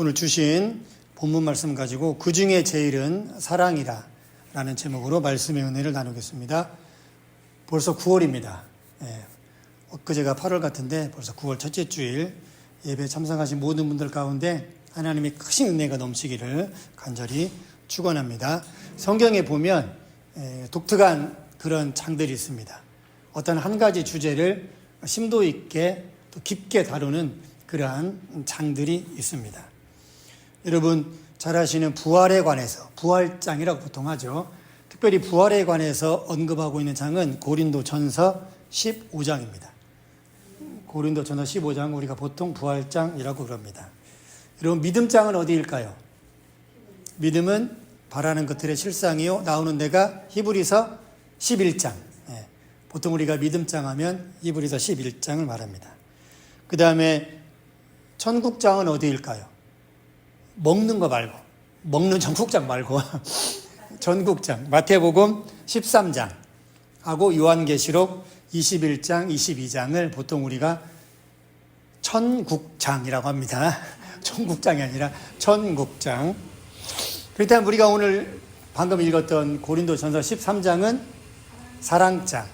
오늘 주신 본문 말씀 가지고 그 중에 제일은 사랑이라 라는 제목으로 말씀의 은혜를 나누겠습니다. 벌써 9월입니다. 엊그제가 8월 같은데 벌써 9월 첫째 주일 예배 참석하신 모든 분들 가운데 하나님의 크신 은혜가 넘치기를 간절히 축원합니다. 성경에 보면 독특한 그런 장들이 있습니다. 어떤 한 가지 주제를 심도 있게 또 깊게 다루는 그러한 장들이 있습니다. 여러분 잘 아시는 부활에 관해서 부활장이라고 보통 하죠. 특별히 부활에 관해서 언급하고 있는 장은 고린도전서 15장입니다. 고린도전서 15장 우리가 보통 부활장이라고 그럽니다. 여러분 믿음장은 어디일까요? 믿음은 바라는 것들의 실상이요 나오는 데가 히브리서 11장. 보통 우리가 믿음장 하면 히브리서 11장을 말합니다. 그 다음에 천국장은 어디일까요? 먹는 거 말고, 먹는 전국장 말고 전국장, 마태복음 13장 하고 요한계시록 21장, 22장을 보통 우리가 천국장이라고 합니다. 천국장이 아니라 천국장. 그렇다면 우리가 오늘 방금 읽었던 고린도전서 13장은 사랑장.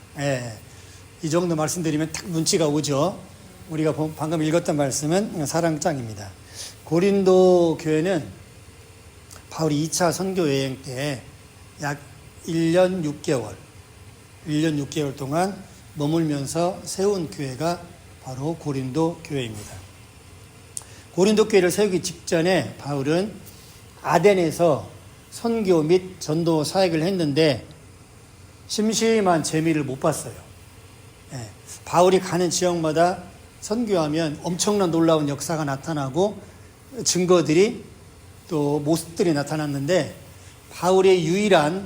이 정도 말씀드리면 딱 눈치가 오죠. 우리가 방금 읽었던 말씀은 사랑장입니다. 고린도 교회는 바울이 2차 선교 여행 때 약 1년 6개월 동안 머물면서 세운 교회가 바로 고린도 교회입니다. 고린도 교회를 세우기 직전에 바울은 아덴에서 선교 및 전도 사역을 했는데 심심한 재미를 못 봤어요. 바울이 가는 지역마다 선교하면 엄청난 놀라운 역사가 나타나고 증거들이 또 모습들이 나타났는데 바울의 유일한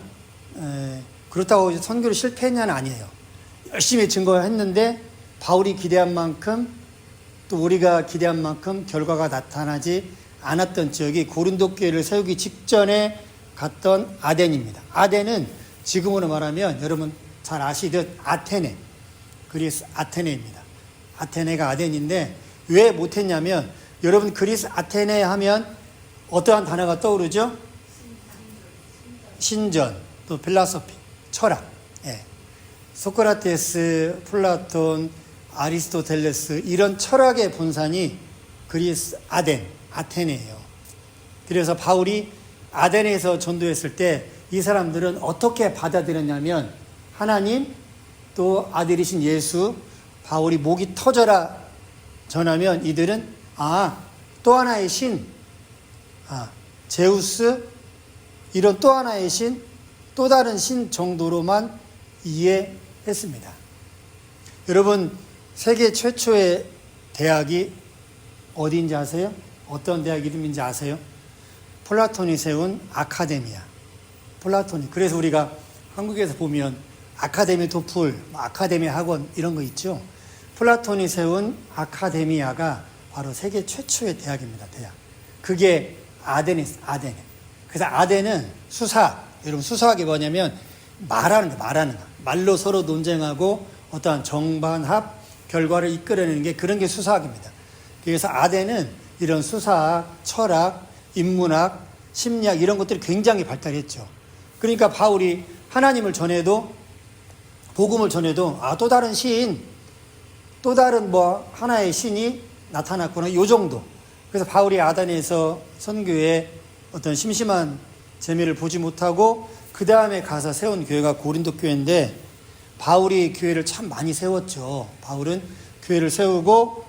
그렇다고 선교를 실패했냐는 아니에요. 열심히 증거했는데 바울이 기대한 만큼 또 우리가 기대한 만큼 결과가 나타나지 않았던 지역이 고린도 교회를 세우기 직전에 갔던 아덴입니다. 아덴은 지금으로 말하면 여러분 잘 아시듯 아테네, 그리스 아테네입니다. 아테네가 아덴인데 왜 못했냐면 여러분 그리스 아테네 하면 어떠한 단어가 떠오르죠? 신전, 또 필라소피, 철학. 소크라테스, 플라톤, 아리스토텔레스 이런 철학의 본산이 그리스 아덴, 아테네예요. 그래서 바울이 아덴에서 전도했을 때 이 사람들은 어떻게 받아들였냐면 하나님 또 아들이신 예수 바울이 목이 터져라 전하면 이들은 또 하나의 신 제우스 이런 또 하나의 신 또 다른 신 정도로만 이해했습니다. 여러분 세계 최초의 대학이 어디인지 아세요? 어떤 대학 이름인지 아세요? 플라톤이 세운 아카데미아. 플라톤이. 그래서 우리가 한국에서 보면 아카데미 도플, 아카데미 학원 이런 거 있죠. 플라톤이 세운 아카데미아가 바로 세계 최초의 대학입니다. 대학. 그게 아덴에. 그래서 아덴은 여러분 수사학이 뭐냐면 말하는 거. 말로 서로 논쟁하고 어떠한 정반합 결과를 이끌어내는 게 그런 게 수사학입니다. 그래서 아덴은 이런 수사학, 철학, 인문학, 심리학 이런 것들이 굉장히 발달했죠. 그러니까 바울이 하나님을 전해도 복음을 전해도 또 다른 신, 또 다른 하나의 신이 나타났구나 이 정도. 그래서 바울이 아덴에서 선교에 어떤 심심한 재미를 보지 못하고 그 다음에 가서 세운 교회가 고린도 교회인데 바울이 교회를 참 많이 세웠죠. 바울은 교회를 세우고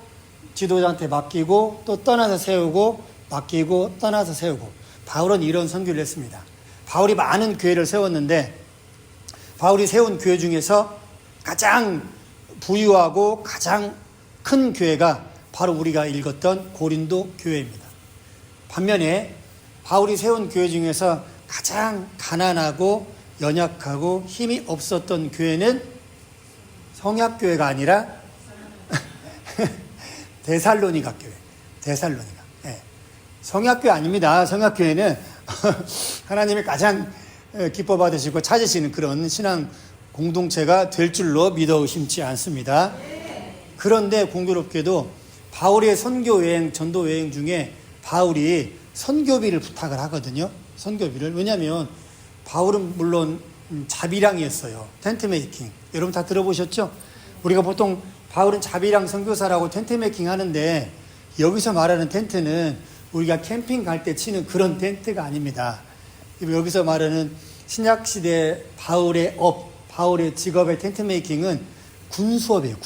지도자한테 맡기고 또 떠나서 세우고 맡기고 떠나서 세우고 바울은 이런 선교를 했습니다. 바울이 많은 교회를 세웠는데 바울이 세운 교회 중에서 가장 부유하고 가장 큰 교회가 바로 우리가 읽었던 고린도 교회입니다. 반면에 바울이 세운 교회 중에서 가장 가난하고 연약하고 힘이 없었던 교회는 성약교회가 아니라 데살로니가 교회. 데살로니가. 성약교회 아닙니다. 성약교회는 하나님이 가장 기뻐 받으시고 찾으시는 그런 신앙 공동체가 될 줄로 믿어 의심치 않습니다. 그런데 공교롭게도 바울의 선교 여행, 전도 여행 중에 바울이 선교비를 부탁을 하거든요. 선교비를. 왜냐하면 바울은 물론 자비랑이었어요. 텐트 메이킹. 여러분 다 들어보셨죠? 우리가 보통 바울은 자비랑 선교사라고 텐트 메이킹 하는데 여기서 말하는 텐트는 우리가 캠핑 갈 때 치는 그런 텐트가 아닙니다. 여기서 말하는 신약시대 바울의 직업의 텐트 메이킹은 군수업이에요.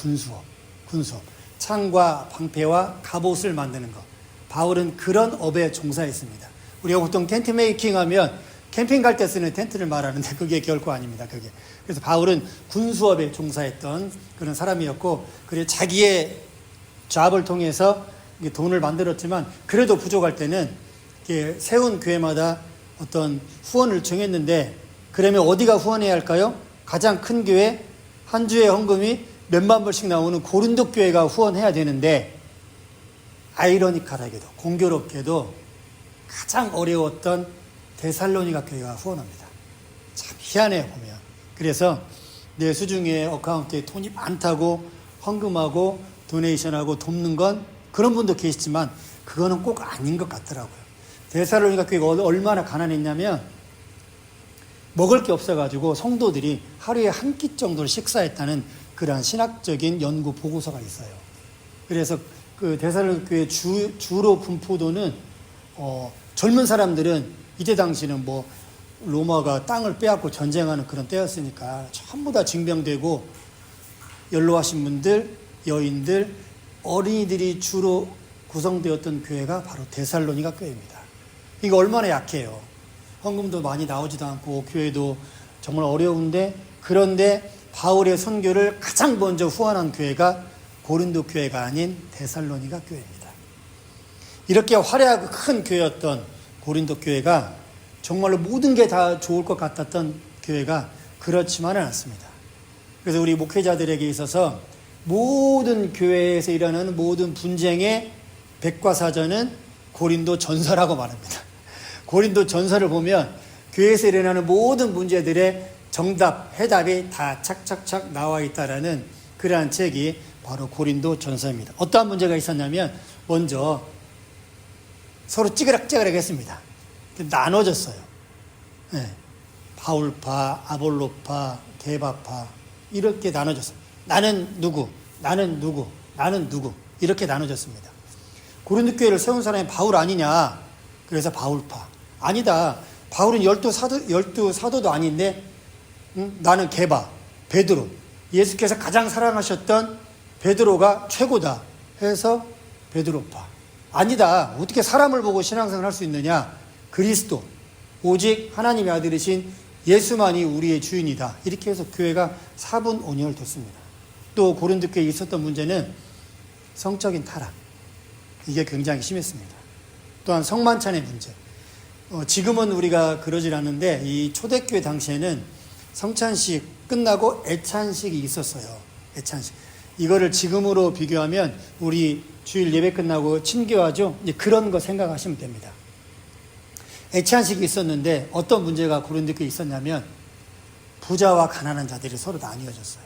군수업. 창과 방패와 갑옷을 만드는 것. 바울은 그런 업에 종사했습니다. 우리가 보통 텐트 메이킹 하면 캠핑 갈 때 쓰는 텐트를 말하는데 그게 결코 아닙니다. 그게. 그래서 바울은 군수업에 종사했던 그런 사람이었고, 그리고 자기의 잡을 통해서 돈을 만들었지만 그래도 부족할 때는 세운 교회마다 어떤 후원을 정했는데, 그러면 어디가 후원해야 할까요? 가장 큰 교회, 한 주에 헌금이 몇만 불씩 나오는 고린도 교회가 후원해야 되는데, 아이러니컬하게도 공교롭게도 가장 어려웠던 데살로니가 교회가 후원합니다. 참 희한해요, 보면. 그래서 내 수중에 어카운트에 돈이 많다고 헌금하고 도네이션하고 돕는 건 그런 분도 계시지만 그거는 꼭 아닌 것 같더라고요. 데살로니가 교회가 얼마나 가난했냐면 먹을 게 없어가지고 성도들이 하루에 한 끼 정도를 식사했다는 그러한 신학적인 연구 보고서가 있어요. 그래서 그 데살로니가 교회 주로 분포도는 젊은 사람들은 이때 당시는 뭐 로마가 땅을 빼앗고 전쟁하는 그런 때였으니까 전부 다 징병되고 연로하신 분들, 여인들, 어린이들이 주로 구성되었던 교회가 바로 데살로니가 교회입니다. 이게 얼마나 약해요. 헌금도 많이 나오지도 않고 교회도 정말 어려운데, 그런데 바울의 선교를 가장 먼저 후원한 교회가 고린도 교회가 아닌 데살로니가 교회입니다. 이렇게 화려하고 큰 교회였던 고린도 교회가 정말로 모든 게 다 좋을 것 같았던 교회가 그렇지만은 않습니다. 그래서 우리 목회자들에게 있어서 모든 교회에서 일어나는 모든 분쟁의 백과사전은 고린도 전서라고 말합니다. 고린도 전서를 보면 교회에서 일어나는 모든 문제들의 정답, 해답이 다 착착착 나와 있다라는 그러한 책이 바로 고린도 전서입니다. 어떠한 문제가 있었냐면 먼저 서로 찌그락찌그락 했습니다. 나눠졌어요. 네. 바울파, 아볼로파, 게바파 이렇게 나눠졌어요. 나는 누구, 나는 누구, 나는 누구 이렇게 나눠졌습니다. 고린도 교회를 세운 사람이 바울 아니냐? 그래서 바울파. 아니다. 바울은 열두 사도도 아닌데 나는 게바, 베드로. 예수께서 가장 사랑하셨던 베드로가 최고다 해서 베드로파. 아니다. 어떻게 사람을 보고 신앙생활을 할 수 있느냐? 그리스도. 오직 하나님의 아들이신 예수만이 우리의 주인이다. 이렇게 해서 교회가 사분온열됐습니다. 또 고린도 교회에 있었던 문제는 성적인 타락. 이게 굉장히 심했습니다. 또한 성만찬의 문제. 지금은 우리가 그러질 않는데 이 초대교회 당시에는 성찬식 끝나고 애찬식이 있었어요. 애찬식. 이거를 지금으로 비교하면 우리 주일 예배 끝나고 친교하죠. 이제 그런 거 생각하시면 됩니다. 애찬식이 있었는데 어떤 문제가 고린도 교회에 있었냐면 부자와 가난한 자들이 서로 나뉘어졌어요.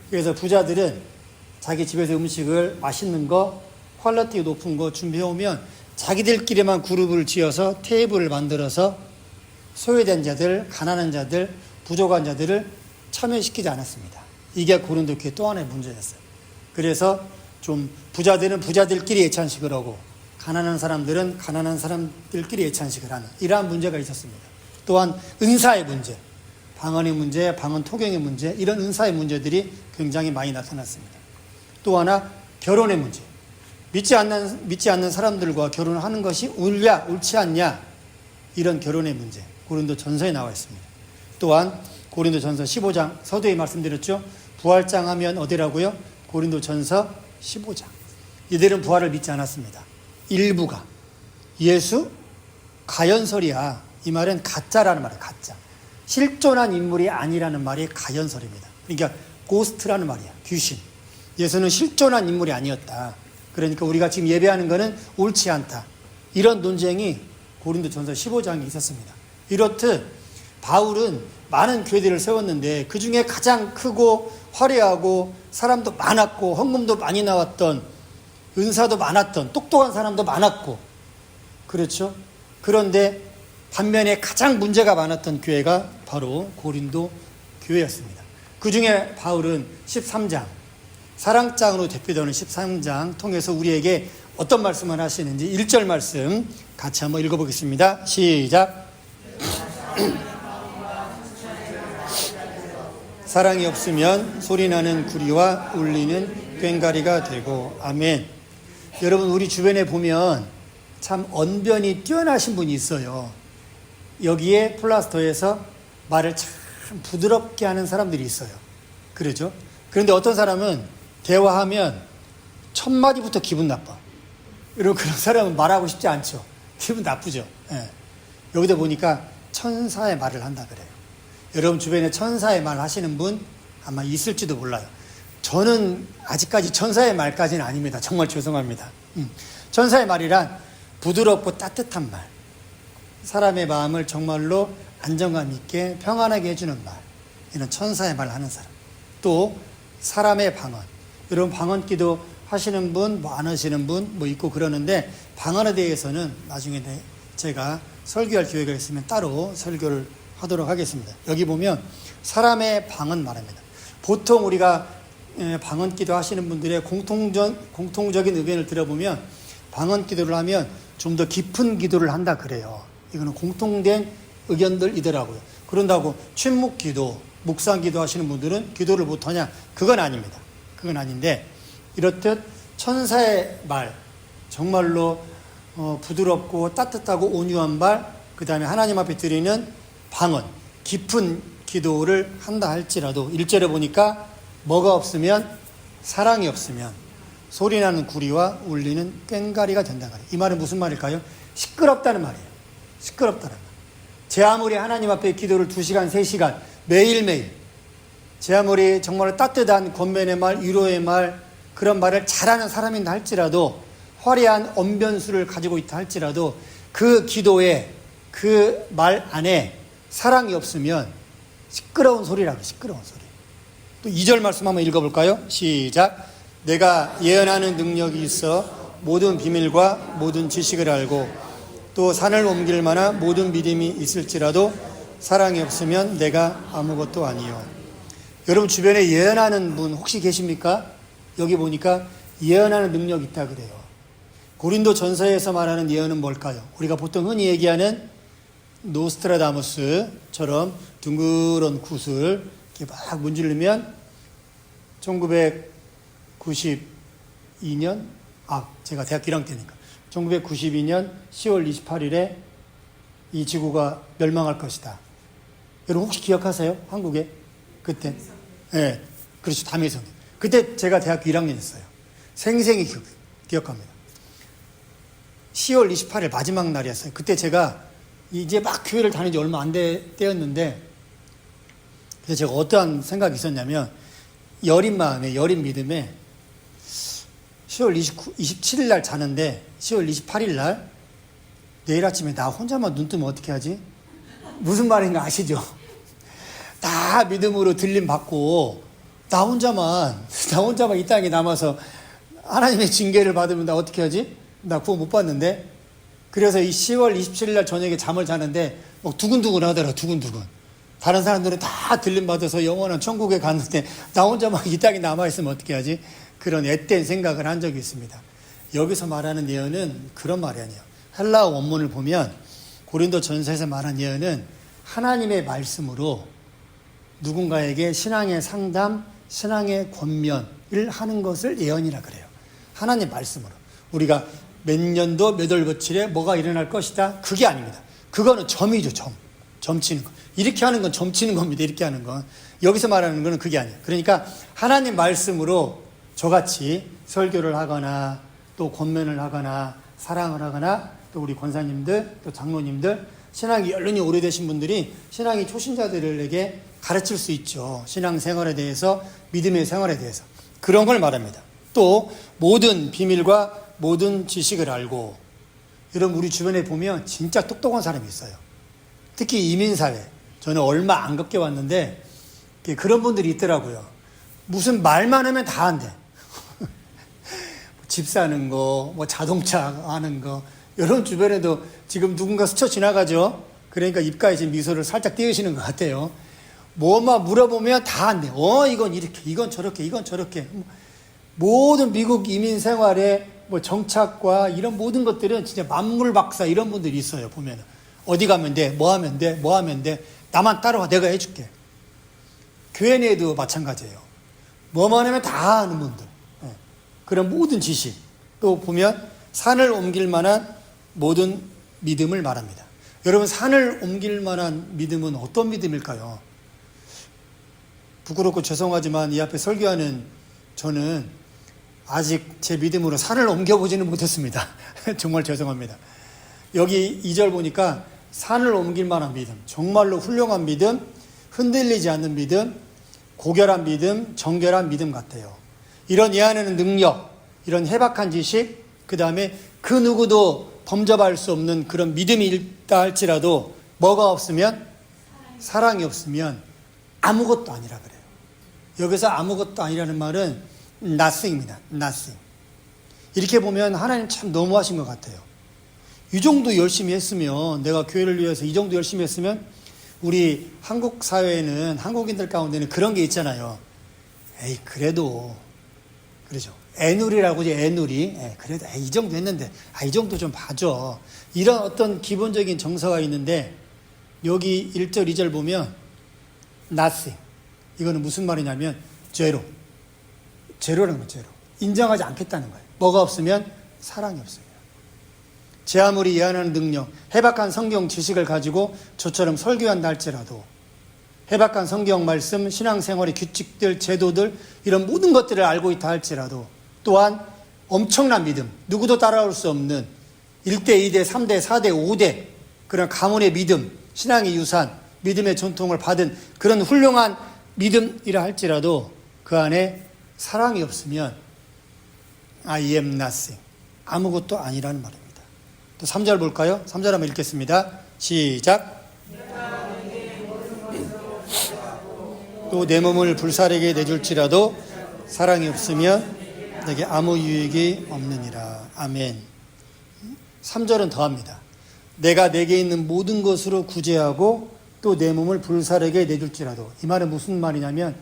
그래서 부자들은 자기 집에서 음식을 맛있는 거, 퀄리티 높은 거 준비해오면 자기들끼리만 그룹을 지어서 테이블을 만들어서 소외된 자들, 가난한 자들, 부족한 자들을 참여시키지 않았습니다. 이게 고린도 교회 또 하나의 문제였어요. 그래서 좀 부자들은 부자들끼리 애찬식을 하고 가난한 사람들은 가난한 사람들끼리 애찬식을 하는 이러한 문제가 있었습니다. 또한 은사의 문제, 방언의 문제, 방언 토경의 문제, 이런 은사의 문제들이 굉장히 많이 나타났습니다. 또 하나 결혼의 문제. 믿지 않는 사람들과 결혼을 하는 것이 옳냐 옳지 않냐, 이런 결혼의 문제 고린도 전서에 나와 있습니다. 또한 고린도 전서 15장 서두에 말씀드렸죠. 부활장 하면 어디라고요? 고린도 전서 15장. 이들은 부활을 믿지 않았습니다. 일부가. 예수 가연설이야. 이 말은 가짜라는 말이에요. 가짜. 실존한 인물이 아니라는 말이 가연설입니다. 그러니까 고스트라는 말이야. 귀신. 예수는 실존한 인물이 아니었다. 그러니까 우리가 지금 예배하는 것은 옳지 않다. 이런 논쟁이 고린도 전서 15장에 있었습니다. 이렇듯 바울은 많은 교회들을 세웠는데 그 중에 가장 크고 화려하고 사람도 많았고 헌금도 많이 나왔던 은사도 많았던 똑똑한 사람도 많았고 그렇죠. 그런데 반면에 가장 문제가 많았던 교회가 바로 고린도 교회였습니다. 그 중에 바울은 13장 사랑장으로 대표되는 13장 통해서 우리에게 어떤 말씀을 하시는지 1절 말씀 같이 한번 읽어보겠습니다. 시작. 사랑이 없으면 소리나는 구리와 울리는 꽹과리가 되고. 아멘. 여러분, 우리 주변에 보면 참 언변이 뛰어나신 분이 있어요. 여기에 플라스터에서 말을 참 부드럽게 하는 사람들이 있어요. 그러죠? 그런데 어떤 사람은 대화하면 첫 마디부터 기분 나빠. 그리고 그런 사람은 말하고 싶지 않죠. 기분 나쁘죠. 예. 여기다 보니까 천사의 말을 한다 그래요. 여러분 주변에 천사의 말 하시는 분 아마 있을지도 몰라요. 저는 아직까지 천사의 말까지는 아닙니다. 정말 죄송합니다. 천사의 말이란 부드럽고 따뜻한 말, 사람의 마음을 정말로 안정감 있게 평안하게 해주는 말, 이런 천사의 말을 하는 사람. 또 사람의 방언. 여러분 방언기도 하시는 분, 뭐 안 하시는 분 뭐 있고 그러는데, 방언에 대해서는 나중에 제가 설교할 기회가 있으면 따로 설교를 하도록 하겠습니다. 여기 보면 사람의 방언 말합니다. 보통 우리가 방언 기도 하시는 분들의 공통적인 의견을 들어보면 방언 기도를 하면 좀 더 깊은 기도를 한다 그래요. 이거는 공통된 의견들이더라고요. 그런다고 침묵 기도, 묵상 기도 하시는 분들은 기도를 못하냐? 그건 아닙니다. 그건 아닌데, 이렇듯 천사의 말, 정말로 부드럽고 따뜻하고 온유한 말, 그 다음에 하나님 앞에 드리는 방언, 깊은 기도를 한다 할지라도 1절에 보니까 뭐가 없으면, 사랑이 없으면 소리나는 구리와 울리는 꽹과리가 된다는 말이에요. 이 말은 무슨 말일까요? 시끄럽다는 말이에요. 시끄럽다는 말. 제 아무리 하나님 앞에 기도를 2시간, 3시간 매일매일, 제 아무리 정말 따뜻한 권면의 말, 위로의 말, 그런 말을 잘하는 사람인다 할지라도, 화려한 언변수를 가지고 있다 할지라도, 그 기도에, 그 말 안에 사랑이 없으면 시끄러운 소리라고. 시끄러운 소리. 또 2절 말씀 한번 읽어볼까요? 시작. 내가 예언하는 능력이 있어 모든 비밀과 모든 지식을 알고 또 산을 옮길 만한 모든 믿음이 있을지라도 사랑이 없으면 내가 아무것도 아니요. 여러분 주변에 예언하는 분 혹시 계십니까? 여기 보니까 예언하는 능력이 있다 그래요. 고린도 전서에서 말하는 예언은 뭘까요? 우리가 보통 흔히 얘기하는 노스트라다무스처럼 둥그런 굿을 이렇게 막 문지르면 1992년, 제가 대학교 1학년 때니까 1992년 10월 28일에 이 지구가 멸망할 것이다. 여러분 혹시 기억하세요? 한국에? 그때? 네, 그렇죠. 담에서. 그때 제가 대학교 1학년이었어요. 생생히 기억합니다. 10월 28일 마지막 날이었어요. 그때 제가 이제 막 교회를 다닌 지 얼마 안 때였는데, 그래서 제가 어떠한 생각이 있었냐면, 여린 마음에, 여린 믿음에 10월 27일 날 자는데 10월 28일 날 내일 아침에 나 혼자만 눈 뜨면 어떻게 하지? 무슨 말인가 아시죠? 다 믿음으로 들림 받고 나 혼자만 이 땅에 남아서 하나님의 징계를 받으면 나 어떻게 하지? 나 구원 못 받는데. 그래서 이 10월 27일 날 저녁에 잠을 자는데 막 두근두근 하더라. 두근두근. 다른 사람들은 다 들림 받아서 영원한 천국에 갔는데 나 혼자만 이 땅에 남아있으면 어떻게 하지? 그런 앳된 생각을 한 적이 있습니다. 여기서 말하는 예언은 그런 말이 아니에요. 헬라어 원문을 보면 고린도 전서에서 말한 예언은 하나님의 말씀으로 누군가에게 신앙의 상담, 신앙의 권면을 하는 것을 예언이라 그래요. 하나님 말씀으로. 우리가 몇 년도 몇 월 며칠에 뭐가 일어날 것이다. 그게 아닙니다. 그거는 점이죠. 점 치는 거. 이렇게 하는 건 점 치는 겁니다. 이렇게 하는 건. 여기서 말하는 거는 그게 아니에요. 그러니까 하나님 말씀으로 저같이 설교를 하거나 또 권면을 하거나 사랑을 하거나 또 우리 권사님들 또 장로님들 신앙이 연륜이 오래되신 분들이 신앙이 초신자들에게 가르칠 수 있죠. 신앙생활에 대해서, 믿음의 생활에 대해서. 그런 걸 말합니다. 또 모든 비밀과 모든 지식을 알고. 여러분 우리 주변에 보면 진짜 똑똑한 사람이 있어요. 특히 이민사회. 저는 얼마 안 겪게 왔는데 그런 분들이 있더라고요. 무슨 말만 하면 다 한대. 집 사는 거, 뭐 자동차 하는 거, 이런 주변에도 지금 누군가 스쳐 지나가죠. 그러니까 입가에 지금 미소를 살짝 띄우시는 것 같아요. 뭐만 물어보면 다 한대. 이건 이렇게, 이건 저렇게, 이건 저렇게. 모든 미국 이민 생활의 뭐 정착과 이런 모든 것들은 진짜 만물 박사 이런 분들이 있어요. 보면은 어디 가면 돼, 뭐 하면 돼, 뭐 하면 돼. 나만 따라와, 내가 해줄게. 교회 내에도 마찬가지예요. 뭐만 하면 다 하는 분들. 그런 모든 지식. 또 보면 산을 옮길 만한 모든 믿음을 말합니다. 여러분, 산을 옮길 만한 믿음은 어떤 믿음일까요? 부끄럽고 죄송하지만 이 앞에 설교하는 저는 아직 제 믿음으로 산을 옮겨보지는 못했습니다. 정말 죄송합니다. 여기 2절 보니까 산을 옮길 만한 믿음, 정말로 훌륭한 믿음, 흔들리지 않는 믿음, 고결한 믿음, 정결한 믿음 같아요. 이런 이해하는 능력, 이런 해박한 지식, 그 다음에 그 누구도 범접할 수 없는 그런 믿음이 있다 할지라도 뭐가 없으면? 사랑이 없으면 아무것도 아니라 그래요. 여기서 아무것도 아니라는 말은 nothing입니다. nothing. 이렇게 보면 하나님 참 너무하신 것 같아요. 이 정도 열심히 했으면, 내가 교회를 위해서 이 정도 열심히 했으면, 우리 한국 사회에는, 한국인들 가운데는 그런 게 있잖아요. 에이, 그래도, 그러죠. 애누리라고 하지, 애누리. 그래도, 이 정도 했는데, 이 정도 좀 봐줘. 이런 어떤 기본적인 정서가 있는데, 여기 1절, 2절 보면, nothing. 이거는 무슨 말이냐면, 제로. 제로라는 거예요, 제로. 인정하지 않겠다는 거예요. 뭐가 없으면? 사랑이 없으면. 제 아무리 이해하는 능력, 해박한 성경 지식을 가지고 저처럼 설교한다 할지라도, 해박한 성경 말씀, 신앙생활의 규칙들, 제도들, 이런 모든 것들을 알고 있다 할지라도, 또한 엄청난 믿음, 누구도 따라올 수 없는 1대, 2대, 3대, 4대, 5대 그런 가문의 믿음, 신앙의 유산, 믿음의 전통을 받은 그런 훌륭한 믿음이라 할지라도 그 안에 사랑이 없으면 I am nothing, 아무것도 아니라는 말입니다. 또 3절 볼까요? 3절 한번 읽겠습니다. 시작. 또 내 몸을 불사르게 내줄지라도 사랑이 없으면 내게 아무 유익이 없느니라. 아멘. 3절은 더합니다. 내가 내게 있는 모든 것으로 구제하고 또 내 몸을 불사르게 내줄지라도. 이 말은 무슨 말이냐면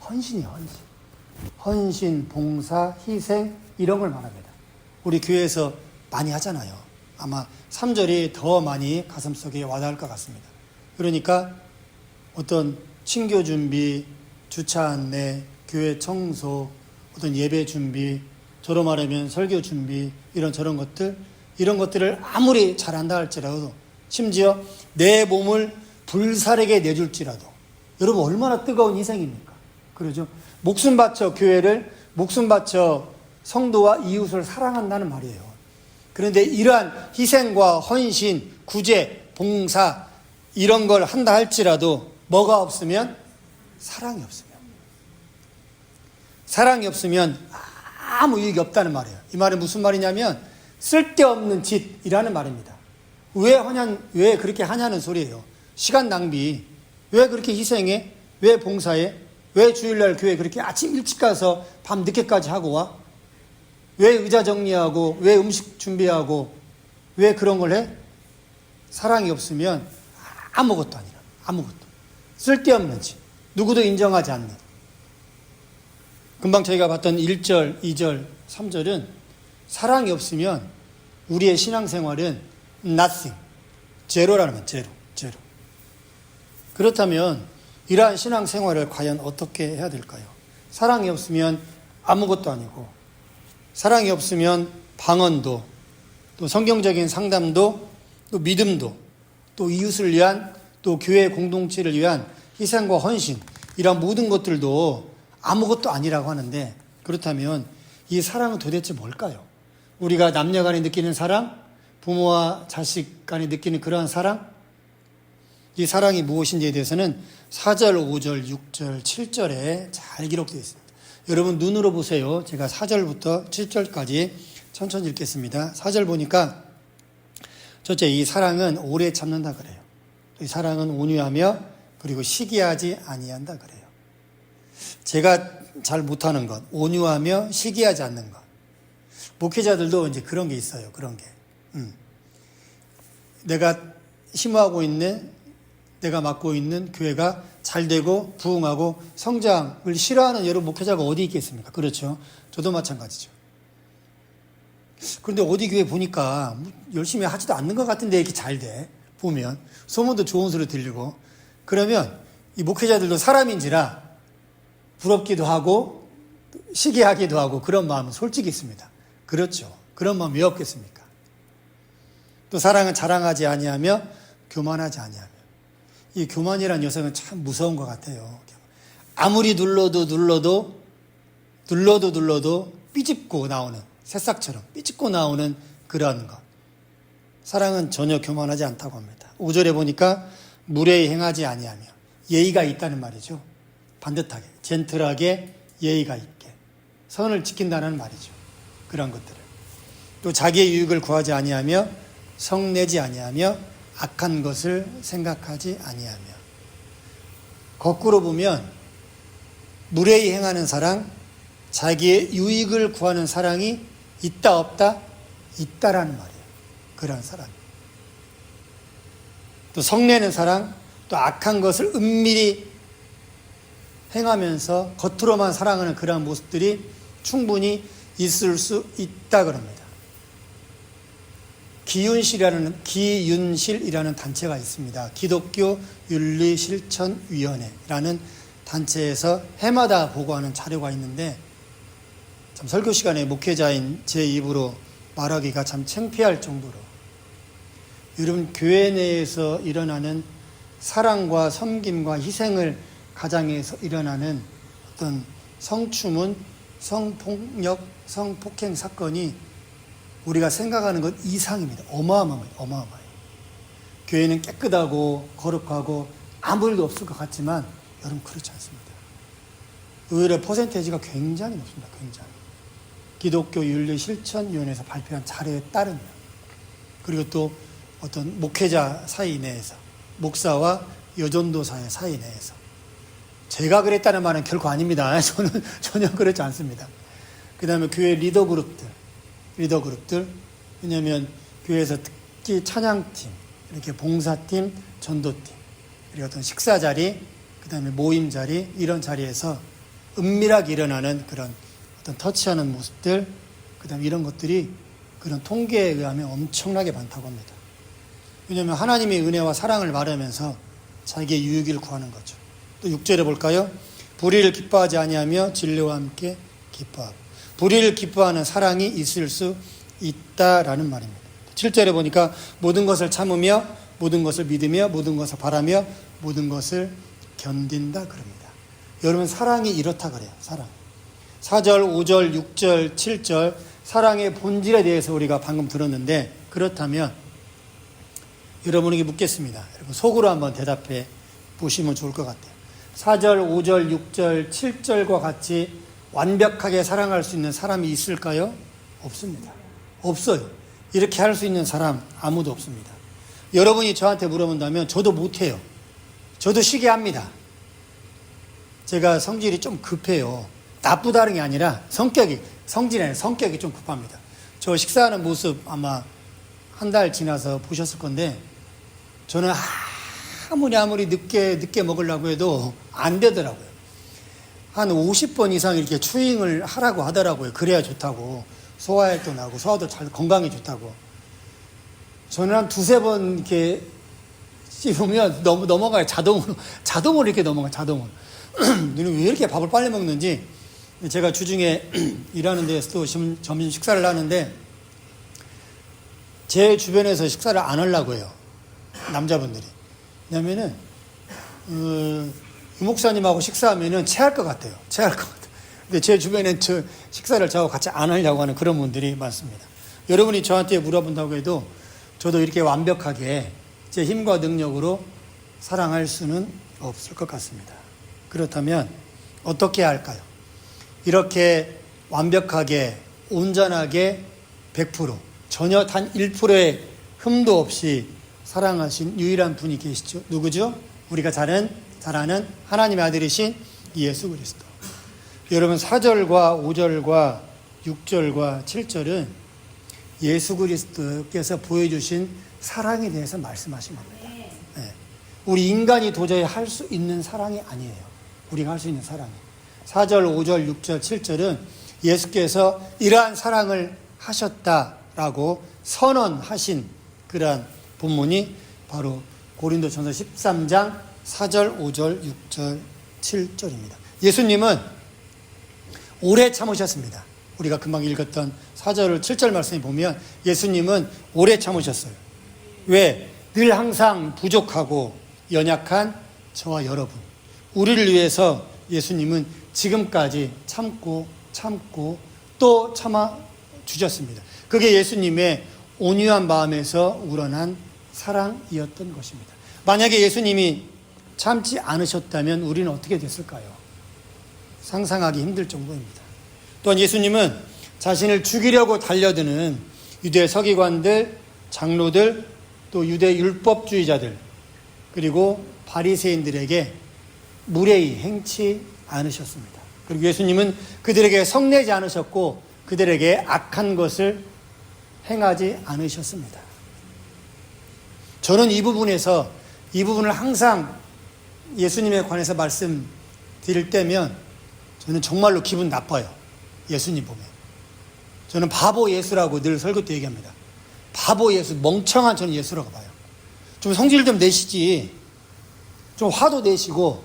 헌신이에요. 헌신. 헌신, 봉사, 희생 이런 걸 말합니다. 우리 교회에서 많이 하잖아요. 아마 3절이 더 많이 가슴속에 와닿을 것 같습니다. 그러니까 어떤 친교 준비, 주차 안내, 교회 청소, 어떤 예배 준비, 저로 말하면 설교 준비, 이런 저런 것들, 이런 것들을 아무리 잘한다 할지라도, 심지어 내 몸을 불사르게 내줄지라도, 여러분 얼마나 뜨거운 희생입니까? 그러죠? 목숨 바쳐 교회를, 목숨 바쳐 성도와 이웃을 사랑한다는 말이에요. 그런데 이러한 희생과 헌신, 구제, 봉사 이런 걸 한다 할지라도 뭐가 없으면? 사랑이 없으면. 사랑이 없으면 아무 유익이 없다는 말이에요. 이 말은 무슨 말이냐면 쓸데없는 짓이라는 말입니다. 왜 그렇게 하냐는 소리예요. 시간 낭비. 왜 그렇게 희생해? 왜 봉사해? 왜 주일날 교회 그렇게 아침 일찍 가서 밤 늦게까지 하고 와? 왜 의자 정리하고, 왜 음식 준비하고, 왜 그런 걸 해? 사랑이 없으면 아무것도 아니라, 아무것도. 쓸데없는 짓. 누구도 인정하지 않는. 금방 저희가 봤던 1절, 2절, 3절은 사랑이 없으면 우리의 신앙생활은 nothing, 제로라는 거예요. 제로. 그렇다면 이러한 신앙생활을 과연 어떻게 해야 될까요? 사랑이 없으면 아무것도 아니고, 사랑이 없으면 방언도, 또 성경적인 상담도, 또 믿음도, 또 이웃을 위한, 또 교회 공동체를 위한 희생과 헌신, 이런 모든 것들도 아무것도 아니라고 하는데, 그렇다면 이 사랑은 도대체 뭘까요? 우리가 남녀 간에 느끼는 사랑, 부모와 자식 간에 느끼는 그러한 사랑, 이 사랑이 무엇인지에 대해서는 4절, 5절, 6절, 7절에 잘 기록되어 있습니다. 여러분 눈으로 보세요. 제가 4절부터 7절까지 천천히 읽겠습니다. 4절 보니까 첫째, 이 사랑은 오래 참는다 그래요. 이 사랑은 온유하며 그리고 시기하지 아니한다 그래요. 제가 잘 못하는 것, 온유하며 시기하지 않는 것. 목회자들도 이제 그런 게 있어요. 그런 게. 내가 힘하고 있는, 내가 맡고 있는 교회가 잘 되고 부흥하고 성장을 싫어하는 여러 목회자가 어디 있겠습니까? 그렇죠. 저도 마찬가지죠. 그런데 어디 교회 보니까 열심히 하지도 않는 것 같은데 이렇게 잘 돼. 보면. 소문도 좋은 소리 들리고. 그러면 이 목회자들도 사람인지라 부럽기도 하고 시기하기도 하고 그런 마음은 솔직히 있습니다. 그렇죠. 그런 마음 왜 없겠습니까? 또 사랑은 자랑하지 아니하며 교만하지 아니하며. 이 교만이라는 여성은 참 무서운 것 같아요. 아무리 눌러도 삐집고 나오는, 새싹처럼 삐집고 나오는 그러한 것. 사랑은 전혀 교만하지 않다고 합니다. 5절에 보니까 무례히 행하지 아니하며 예의가 있다는 말이죠. 반듯하게, 젠틀하게 예의가 있게 선을 지킨다는 말이죠. 그런 것들을. 또 자기의 유익을 구하지 아니하며 성내지 아니하며 악한 것을 생각하지 아니하며. 거꾸로 보면 무례히 행하는 사랑, 자기의 유익을 구하는 사랑이 있다 없다? 있다라는 말이에요. 그런 사람. 또 성내는 사랑, 또 악한 것을 은밀히 행하면서 겉으로만 사랑하는 그러한 모습들이 충분히 있을 수 있다 그럽니다. 기윤실이라는 단체가 있습니다. 기독교 윤리실천위원회라는 단체에서 해마다 보고하는 자료가 있는데 참 설교 시간에 목회자인 제 입으로 말하기가 참 창피할 정도로 여러분 교회 내에서 일어나는 사랑과 섬김과 희생을 가장에서 일어나는 어떤 성추문, 성폭력, 성폭행 사건이 우리가 생각하는 것 이상입니다. 어마어마해요. 교회는 깨끗하고 거룩하고 아무 일도 없을 것 같지만 여러분 그렇지 않습니다. 의외로 퍼센테이지가 굉장히 높습니다. 굉장히. 기독교 윤리실천위원회에서 발표한 자료에 따르면 그리고 또 어떤 목회자 사이 내에서 목사와 여전도사의 사이 내에서 제가 그랬다는 말은 결코 아닙니다. 저는 전혀 그렇지 않습니다. 그 다음에 교회 리더그룹들 왜냐하면 교회에서 특히 찬양팀, 이렇게 봉사팀, 전도팀 그리고 어떤 식사 자리, 그 다음에 모임 자리 이런 자리에서 은밀하게 일어나는 그런 어떤 터치하는 모습들, 그 다음에 이런 것들이 그런 통계에 의하면 엄청나게 많다고 합니다. 왜냐하면 하나님의 은혜와 사랑을 말하면서 자기의 유익을 구하는 거죠. 또 6절에 볼까요? 불의를 기뻐하지 아니하며 진리와 함께 기뻐하고. 불의를 기뻐하는 사랑이 있을 수 있다라는 말입니다. 7절에 보니까 모든 것을 참으며 모든 것을 믿으며 모든 것을 바라며 모든 것을 견딘다 그럽니다. 여러분 사랑이 이렇다 그래요. 사랑. 4절, 5절, 6절, 7절 사랑의 본질에 대해서 우리가 방금 들었는데 그렇다면 여러분에게 묻겠습니다. 여러분 속으로 한번 대답해 보시면 좋을 것 같아요. 4절, 5절, 6절, 7절과 같이 완벽하게 사랑할 수 있는 사람이 있을까요? 없습니다. 없어요. 이렇게 할 수 있는 사람 아무도 없습니다. 여러분이 저한테 물어본다면 저도 못해요. 저도 시기합니다. 제가 성질이 좀 급해요. 나쁘다는 게 아니라 성질이 아니라 성격이 좀 급합니다. 저 식사하는 모습 아마 한 달 지나서 보셨을 건데 저는 아무리 늦게 먹으려고 해도 안 되더라고요. 한 50번 이상 이렇게 추잉을 하라고 하더라고요. 그래야 좋다고. 소화도 나고 소화도 잘 건강에 좋다고. 저는 한 2-3번 이렇게 씹으면 넘어가요. 자동으로 이렇게 넘어가요. 자동으로. 왜 이렇게 밥을 빨리 먹는지 제가 주중에 일하는 데서도 점심 식사를 하는데 제 주변에서 식사를 안 하려고 해요. 남자분들이. 왜냐면은 유 목사님하고 식사하면은 체할 것 같아요. 근데 제 주변엔 저 식사를 저하고 같이 안 하려고 하는 그런 분들이 많습니다. 여러분이 저한테 물어본다고 해도 저도 이렇게 완벽하게 제 힘과 능력으로 사랑할 수는 없을 것 같습니다. 그렇다면 어떻게 할까요? 이렇게 완벽하게 온전하게 100% 전혀 단 1%의 흠도 없이 사랑하신 유일한 분이 계시죠. 누구죠? 우리가 잘 아는 하나님의 아들이신 예수 그리스도. 여러분 4절과 5절과 6절과 7절은 예수 그리스도께서 보여주신 사랑에 대해서 말씀하신 겁니다. 네. 우리 인간이 도저히 할 수 있는 사랑이 아니에요. 우리가 할 수 있는 사랑이. 4절, 5절, 6절, 7절은 예수께서 이러한 사랑을 하셨다라고 선언하신 그러한 본문이 바로 고린도전서 13장 4절, 5절, 6절, 7절입니다. 예수님은 오래 참으셨습니다. 우리가 금방 읽었던 4절, 7절 말씀에 보면 예수님은 오래 참으셨어요. 왜? 늘 항상 부족하고 연약한 저와 여러분, 우리를 위해서 예수님은 지금까지 참고 또 참아 주셨습니다. 그게 예수님의 온유한 마음에서 우러난 사랑이었던 것입니다. 만약에 예수님이 참지 않으셨다면 우리는 어떻게 됐을까요? 상상하기 힘들 정도입니다. 또한 예수님은 자신을 죽이려고 달려드는 유대 서기관들, 장로들, 또 유대 율법주의자들, 그리고 바리새인들에게 무례히 행치 않으셨습니다. 그리고 예수님은 그들에게 성내지 않으셨고 그들에게 악한 것을 행하지 않으셨습니다. 저는 이 부분을 항상 예수님에 관해서 말씀드릴 때면 저는 정말로 기분 나빠요. 예수님 보면. 저는 바보 예수라고 늘 설교 때 얘기합니다. 바보 예수, 멍청한 저는 예수라고 봐요. 좀 성질 좀 내시지. 좀 화도 내시고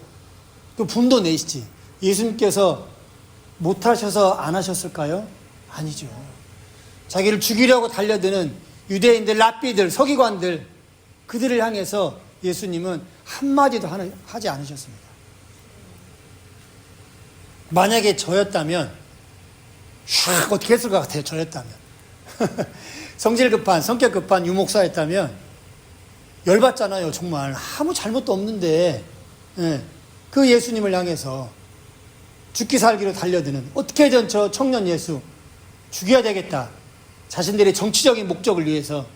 또 분도 내시지. 예수님께서 못하셔서 안 하셨을까요? 아니죠. 자기를 죽이려고 달려드는 유대인들, 랍비들, 서기관들, 그들을 향해서 예수님은 한마디도 하지 않으셨습니다. 만약에 저였다면 어떻게 했을 것 같아요? 저였다면. 성질 급한, 성격 급한 유목사였다면 열받잖아요. 정말 아무 잘못도 없는데 그 예수님을 향해서 죽기 살기로 달려드는, 어떻게든 저 청년 예수 죽여야 되겠다. 자신들의 정치적인 목적을 위해서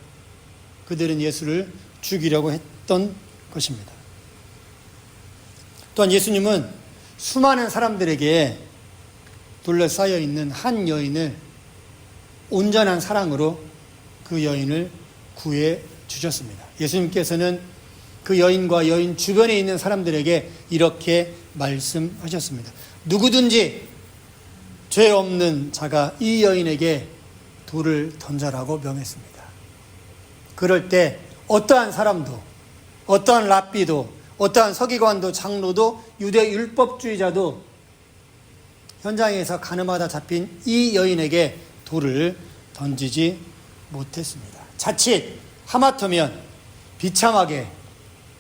그들은 예수를 죽이려고 했던 것입니다. 또한 예수님은 수많은 사람들에게 둘러싸여 있는 한 여인을 온전한 사랑으로 그 여인을 구해 주셨습니다. 예수님께서는 그 여인과 여인 주변에 있는 사람들에게 이렇게 말씀하셨습니다. 누구든지 죄 없는 자가 이 여인에게 돌을 던져라고 명했습니다. 그럴 때 어떠한 사람도, 어떠한 랍비도, 어떠한 서기관도, 장로도, 유대 율법주의자도 현장에서 가늠하다 잡힌 이 여인에게 돌을 던지지 못했습니다. 자칫 하마터면 비참하게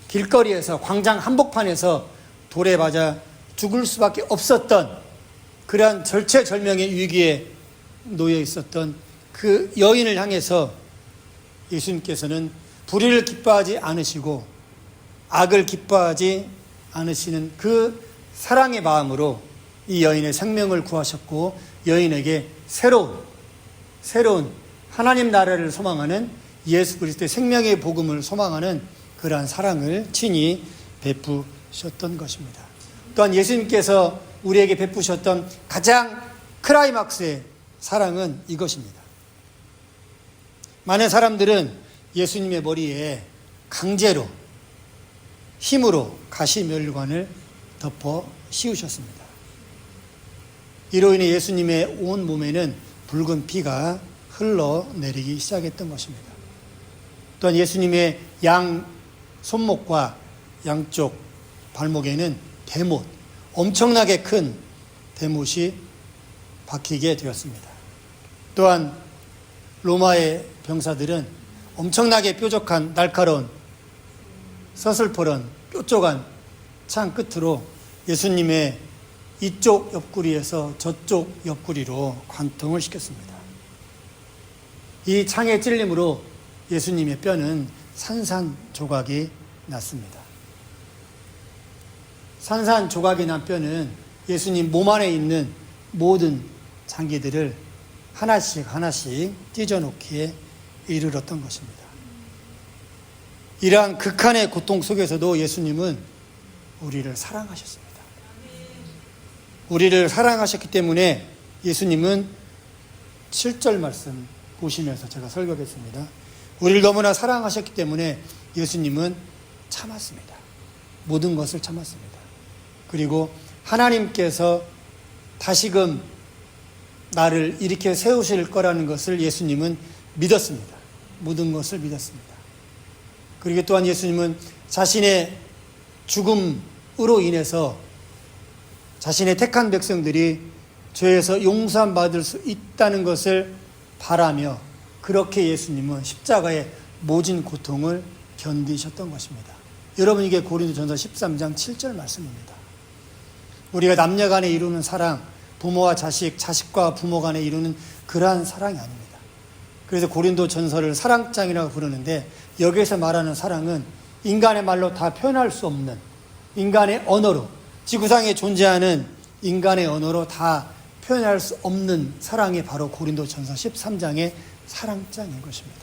길거리에서, 광장 한복판에서 돌에 맞아 죽을 수밖에 없었던 그러한 절체절명의 위기에 놓여 있었던 그 여인을 향해서 예수님께서는 불의를 기뻐하지 않으시고 악을 기뻐하지 않으시는 그 사랑의 마음으로 이 여인의 생명을 구하셨고 여인에게 새로운 하나님 나라를 소망하는 예수 그리스도의 생명의 복음을 소망하는 그러한 사랑을 친히 베푸셨던 것입니다. 또한 예수님께서 우리에게 베푸셨던 가장 클라이막스의 사랑은 이것입니다. 많은 사람들은 예수님의 머리에 강제로 힘으로 가시멸관을 덮어 씌우셨습니다. 이로 인해 예수님의 온 몸에는 붉은 피가 흘러내리기 시작했던 것입니다. 또한 예수님의 양 손목과 양쪽 발목에는 대못, 엄청나게 큰 대못이 박히게 되었습니다. 또한 로마의 병사들은 엄청나게 뾰족한 날카로운 서슬퍼런 뾰족한 창 끝으로 예수님의 이쪽 옆구리에서 저쪽 옆구리로 관통을 시켰습니다. 이 창의 찔림으로 예수님의 뼈는 산산조각이 났습니다. 산산조각이 난 뼈는 예수님 몸 안에 있는 모든 장기들을 하나씩 찢어놓기에 이르렀던 것입니다. 이러한 극한의 고통 속에서도 예수님은 우리를 사랑하셨습니다. 우리를 사랑하셨기 때문에 예수님은 7절 말씀 보시면서 제가 설교하겠습니다. 우리를 너무나 사랑하셨기 때문에 예수님은 참았습니다. 모든 것을 참았습니다. 그리고 하나님께서 다시금 나를 이렇게 세우실 거라는 것을 예수님은 믿었습니다. 모든 것을 믿었습니다. 그리고 또한 예수님은 자신의 죽음으로 인해서 자신의 택한 백성들이 죄에서 용서받을 수 있다는 것을 바라며 그렇게 예수님은 십자가의 모진 고통을 견디셨던 것입니다. 여러분, 이게 고린도전서 13장 7절 말씀입니다. 우리가 남녀 간에 이루는 사랑, 부모와 자식, 자식과 부모 간에 이루는 그러한 사랑이 아닙니다. 그래서 고린도전서를 사랑장이라고 부르는데, 여기에서 말하는 사랑은 인간의 말로 다 표현할 수 없는, 인간의 언어로, 지구상에 존재하는 인간의 언어로 다 표현할 수 없는 사랑이 바로 고린도전서 13장의 사랑장인 것입니다.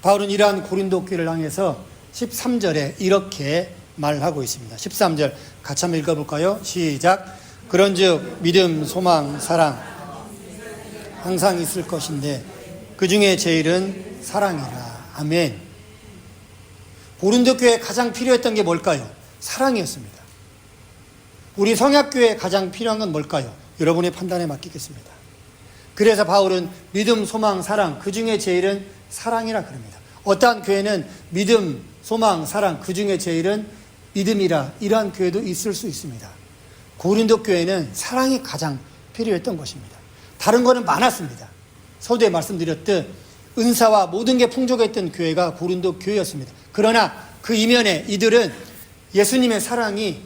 바울은 이러한 고린도 교회를 향해서 13절에 이렇게 말하고 있습니다. 13절 같이 한번 읽어볼까요? 시작. 그런즉 믿음, 소망, 사랑 항상 있을 것인데 그 중에 제일은 사랑이라. 아멘. 고린도 교회에 가장 필요했던 게 뭘까요? 사랑이었습니다. 우리 성약교회에 가장 필요한 건 뭘까요? 여러분의 판단에 맡기겠습니다. 그래서 바울은 믿음, 소망, 사랑 그 중에 제일은 사랑이라 그럽니다. 어떠한 교회는 믿음, 소망, 사랑 그 중에 제일은 믿음이라, 이러한 교회도 있을 수 있습니다. 고린도 교회는 사랑이 가장 필요했던 것입니다. 다른 거는 많았습니다. 서두에 말씀드렸듯 은사와 모든 게 풍족했던 교회가 고린도 교회였습니다. 그러나 그 이면에 이들은 예수님의 사랑이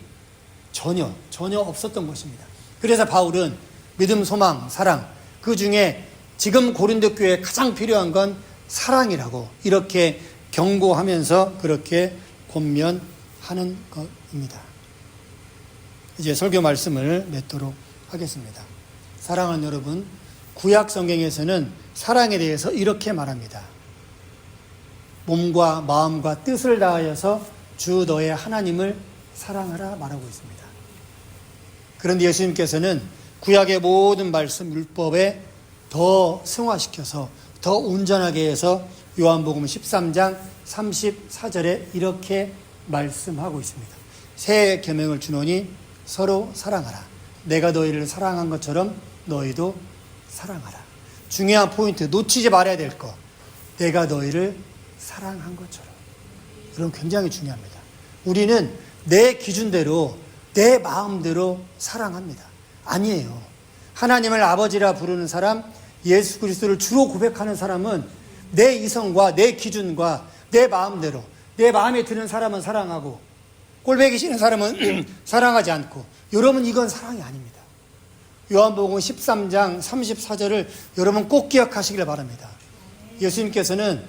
전혀 없었던 것입니다. 그래서 바울은 믿음, 소망, 사랑 그 중에 지금 고린도 교회에 가장 필요한 건 사랑이라고 이렇게 경고하면서 그렇게 권면하는 것입니다. 이제 설교 말씀을 맺도록 하겠습니다. 사랑하는 여러분, 구약 성경에서는 사랑에 대해서 이렇게 말합니다. 몸과 마음과 뜻을 다하여서 주 너의 하나님을 사랑하라 말하고 있습니다. 그런데 예수님께서는 구약의 모든 말씀, 율법에 더 승화시켜서 더 온전하게 해서 요한복음 13장 34절에 이렇게 말씀하고 있습니다. 새 계명을 주노니 서로 사랑하라. 내가 너희를 사랑한 것처럼 너희도 사랑하라. 중요한 포인트, 놓치지 말아야 될 것. 내가 너희를 사랑한 것처럼. 여러분, 굉장히 중요합니다. 우리는 내 기준대로, 내 마음대로 사랑합니다. 아니에요. 하나님을 아버지라 부르는 사람, 예수 그리스도를 주로 고백하는 사람은 내 이성과 내 기준과 내 마음대로, 내 마음에 드는 사람은 사랑하고 꼴보기 싫은 사람은 사랑하지 않고, 여러분, 이건 사랑이 아닙니다. 요한복음 13장 34절을 여러분 꼭 기억하시길 바랍니다. 예수님께서는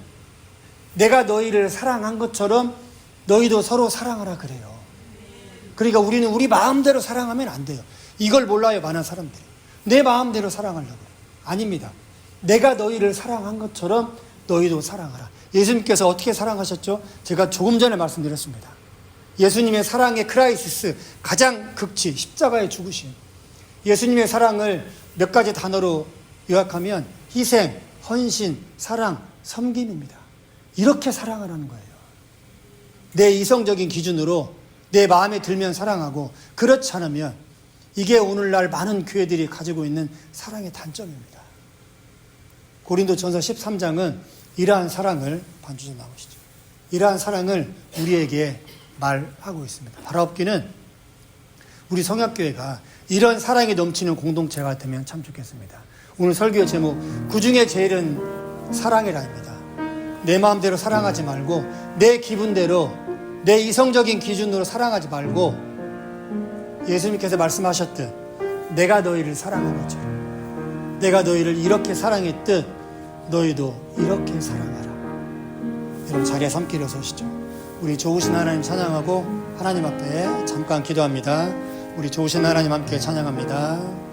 내가 너희를 사랑한 것처럼 너희도 서로 사랑하라 그래요. 그러니까 우리는 우리 마음대로 사랑하면 안 돼요. 이걸 몰라요, 많은 사람들이. 내 마음대로 사랑하려고 그래요. 아닙니다. 내가 너희를 사랑한 것처럼 너희도 사랑하라. 예수님께서 어떻게 사랑하셨죠? 제가 조금 전에 말씀드렸습니다. 예수님의 사랑의 크라이시스, 가장 극치, 십자가의 죽으심. 예수님의 사랑을 몇 가지 단어로 요약하면 희생, 헌신, 사랑, 섬김입니다. 이렇게 사랑하라는 거예요. 내 이성적인 기준으로 내 마음에 들면 사랑하고, 그렇지 않으면 이게 오늘날 많은 교회들이 가지고 있는 사랑의 단점입니다. 고린도전서 13장은 이러한 사랑을 반주해 나오시죠. 이러한 사랑을 우리에게 말하고 있습니다. 바라옵기는 우리 성약교회가 이런 사랑이 넘치는 공동체가 되면 참 좋겠습니다. 오늘 설교의 제목, 그 중에 제일은 사랑이라입니다. 내 마음대로 사랑하지 말고 내 기분대로, 내 이성적인 기준으로 사랑하지 말고 예수님께서 말씀하셨듯 내가 너희를 사랑한 것처럼, 내가 너희를 이렇게 사랑했듯 너희도 이렇게 사랑하라. 여러분, 자리에 함께 일어서시죠. 우리 좋으신 하나님 찬양하고 하나님 앞에 잠깐 기도합니다. 우리 좋으신 하나님 함께 찬양합니다.